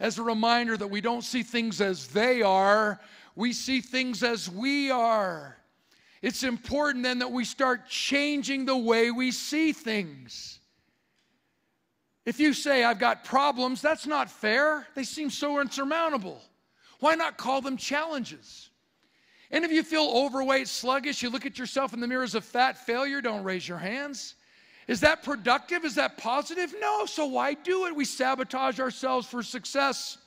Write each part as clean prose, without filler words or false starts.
as a reminder that we don't see things as they are, we see things as we are. It's important then that we start changing the way we see things. If you say, I've got problems, that's not fair. They seem so insurmountable. Why not call them challenges? And if you feel overweight, sluggish, you look at yourself in the mirror as a fat failure, don't raise your hands. Is that productive? Is that positive? No, so why do it? We sabotage ourselves for success.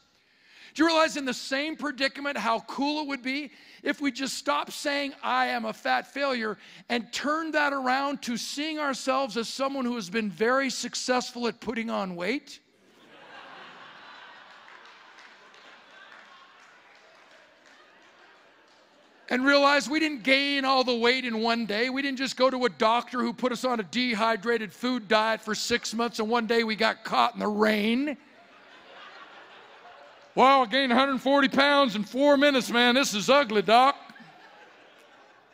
Do you realize in the same predicament how cool it would be if we just stopped saying, I am a fat failure, and turned that around to seeing ourselves as someone who has been very successful at putting on weight? And realize we didn't gain all the weight in one day. We didn't just go to a doctor who put us on a dehydrated food diet for 6 months and one day we got caught in the rain. Wow, I gained 140 pounds in 4 minutes, man. This is ugly, doc.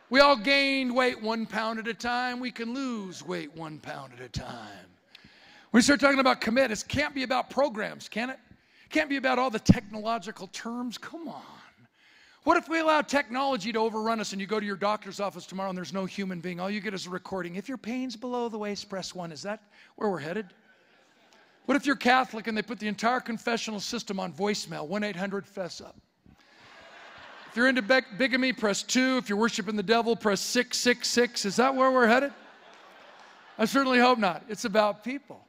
We all gained weight 1 pound at a time. We can lose weight 1 pound at a time. When we start talking about commit, it can't be about programs, can it? It can't be about all the technological terms. Come on. What if we allow technology to overrun us and you go to your doctor's office tomorrow and there's no human being? All you get is a recording. If your pain's below the waist, press 1. Is that where we're headed? What if you're Catholic and they put the entire confessional system on voicemail, 1-800-FESS-UP? If you're into bigamy, press 2. If you're worshiping the devil, press 666. Is that where we're headed? I certainly hope not. It's about people.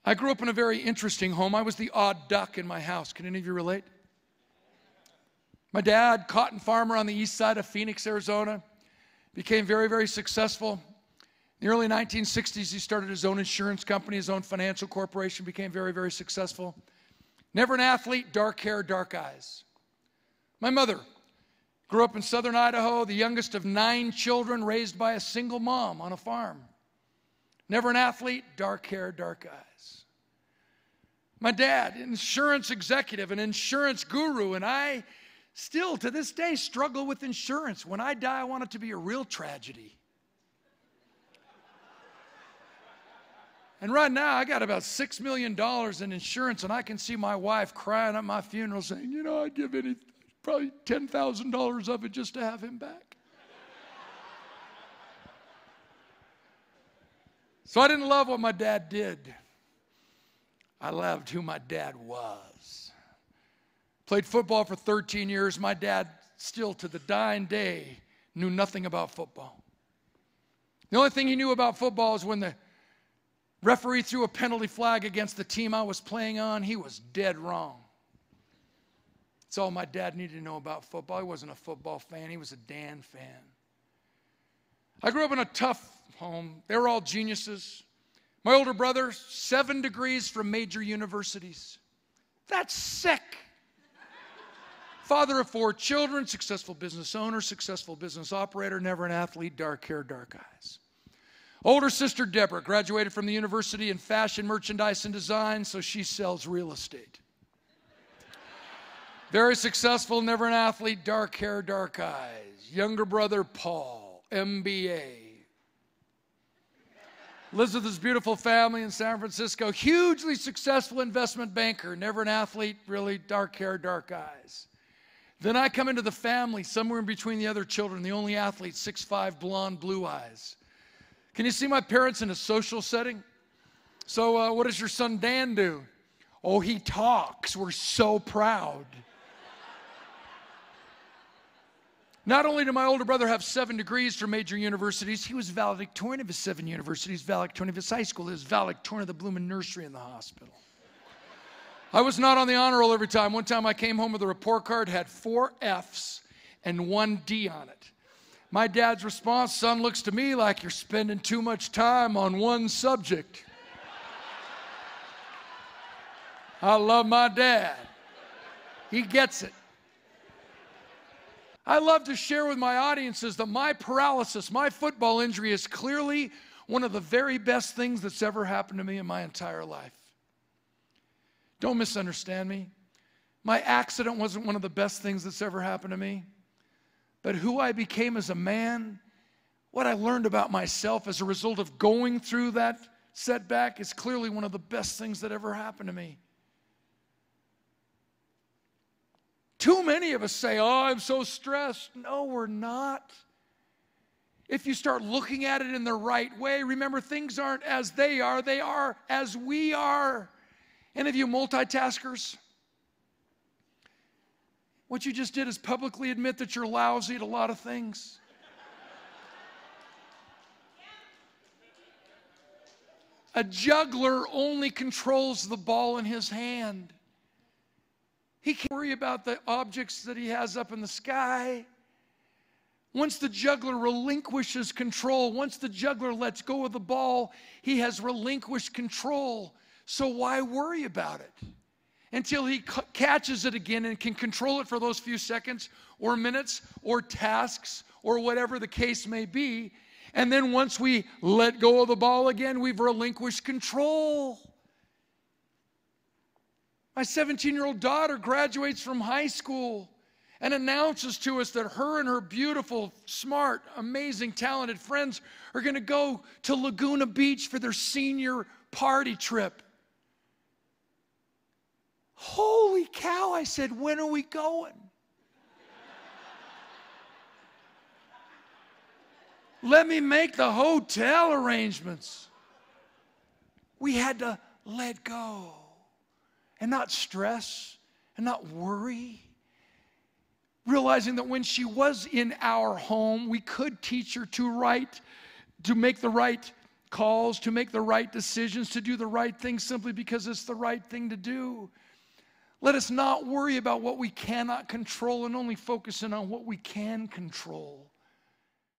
I grew up in a very interesting home. I was the odd duck in my house. Can any of you relate? My dad, cotton farmer on the east side of Phoenix, Arizona, became very, very successful. In the early 1960s, he started his own insurance company, his own financial corporation, became very, very successful. Never an athlete, dark hair, dark eyes. My mother grew up in southern Idaho, the youngest of 9 children raised by a single mom on a farm. Never an athlete, dark hair, dark eyes. My dad, an insurance executive, an insurance guru, and I still, to this day, struggle with insurance. When I die, I want it to be a real tragedy. And right now, I got about $6 million in insurance, and I can see my wife crying at my funeral saying, you know, I'd give probably $10,000 of it just to have him back. So I didn't love what my dad did. I loved who my dad was. Played football for 13 years. My dad, still to the dying day, knew nothing about football. The only thing he knew about football is when the referee threw a penalty flag against the team I was playing on, he was dead wrong. That's all my dad needed to know about football. He wasn't a football fan. He was a Dan fan. I grew up in a tough home. They were all geniuses. My older brother, 7 degrees from major universities. That's sick. Father of 4 children, successful business owner, successful business operator, never an athlete, dark hair, dark eyes. Older sister Deborah graduated from the university in fashion, merchandise, and design, so she sells real estate. Very successful, never an athlete, dark hair, dark eyes. Younger brother Paul, MBA. Lives with his beautiful family in San Francisco. Hugely successful investment banker, never an athlete, really dark hair, dark eyes. Then I come into the family, somewhere in between the other children, the only athlete, 6'5", blonde, blue eyes. Can you see my parents in a social setting? So what does your son Dan do? Oh, he talks. We're so proud. Not only did my older brother have 7 degrees from major universities, he was valedictorian of his 7 universities, valedictorian of his high school, he was valedictorian of the Bloomin' Nursery in the hospital. I was not on the honor roll every time. One time I came home with a report card, had 4 F's and 1 D on it. My dad's response, son, looks to me like you're spending too much time on one subject. I love my dad. He gets it. I love to share with my audiences that my paralysis, my football injury is clearly one of the very best things that's ever happened to me in my entire life. Don't misunderstand me. My accident wasn't one of the best things that's ever happened to me. But who I became as a man, what I learned about myself as a result of going through that setback is clearly one of the best things that ever happened to me. too many of us say, oh, I'm so stressed. No, we're not. If you start looking at it in the right way, remember, things aren't as they are as we are. Any of you multitaskers? What you just did is publicly admit that you're lousy at a lot of things. A juggler only controls the ball in his hand. He can't worry about the objects that he has up in the sky. Once the juggler relinquishes control, once the juggler lets go of the ball, he has relinquished control. So why worry about it? Until he catches it again and can control it for those few seconds or minutes or tasks or whatever the case may be. And then once we let go of the ball again, we've relinquished control. My 17-year-old daughter graduates from high school and announces to us that her and her beautiful, smart, amazing, talented friends are going to go to Laguna Beach for their senior party trip. Holy cow, I said, when are we going? Let me make the hotel arrangements. We had to let go and not stress and not worry. Realizing that when she was in our home, we could teach her to make the right calls, to make the right decisions, to do the right thing simply because it's the right thing to do. Let us not worry about what we cannot control and only focus in on what we can control.